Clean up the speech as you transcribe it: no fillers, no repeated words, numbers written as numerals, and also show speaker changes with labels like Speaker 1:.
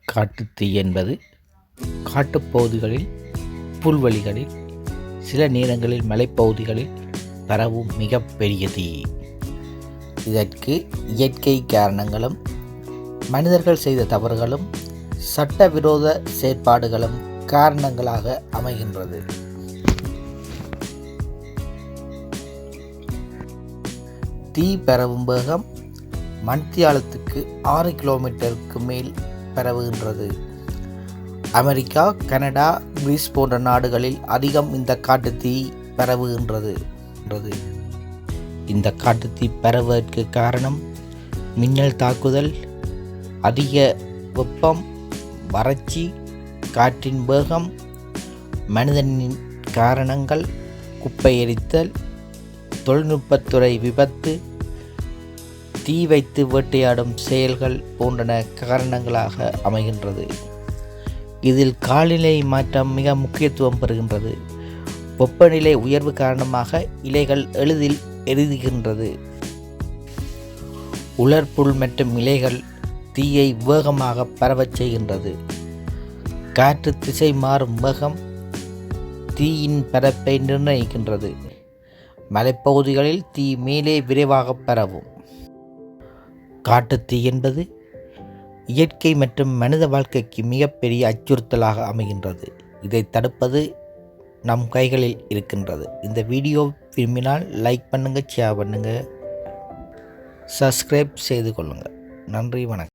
Speaker 1: காட்டுத்தீ என்பது காட்டுப்பகுதிகளில், புல்வெளிகளில், சில நேரங்களில் மலைப்பகுதிகளில் பரவும் மிகப்பெரிய தீ. இதற்கு இயற்கை காரணங்களும், மனிதர்கள் செய்த தவறுகளும், சட்டவிரோத செயற்பாடுகளும் காரணங்களாக அமைகின்றது. தீ பரவும் வேகம் மணித்தியாலத்துக்கு 6 கிலோமீட்டருக்கு மேல் பரவுகின்றது. அமெரிக்கா, கனடா, கிரீஸ் போன்ற நாடுகளில் அதிகம் இந்த காட்டுத்தீ பரவுகின்றது. இந்த காட்டுத்தீ பரவுவதற்கு காரணம் மின்னல் தாக்குதல், அதிக வெப்பம், வறட்சி, காற்றின் வேகம், மனிதனின் காரணங்கள், குப்பை எரித்தல், தொழில்நுட்பத்துறை விபத்து, தீ வைத்து வேட்டையாடும் செயல்கள் போன்றன காரணங்களாக அமைகின்றது. இதில் காலநிலை மாற்றம் மிக முக்கியத்துவம் பெறுகின்றது. வெப்பநிலை உயர்வு காரணமாக இலைகள் எளிதில் எரிகின்றது. உலர்புல் மற்றும் இலைகள் தீயை வேகமாக பரவச் செய்கின்றது. காற்று திசை மாறும் வேகம் தீயின் பரப்பை நிர்ணயிக்கின்றது. மலைப்பகுதிகளில் தீ மேலே விரைவாக பரவும். காட்டுத்தீ என்பது இயற்கை மற்றும் மனித வாழ்க்கைக்கு மிகப்பெரிய அச்சுறுத்தலாக அமைகின்றது. இதை தடுப்பது நம் கைகளில் இருக்கின்றது. இந்த வீடியோ விரும்பினால் லைக் பண்ணுங்கள், ஷேர் பண்ணுங்கள், சப்ஸ்கிரைப் செய்து கொள்ளுங்கள். நன்றி, வணக்கம்.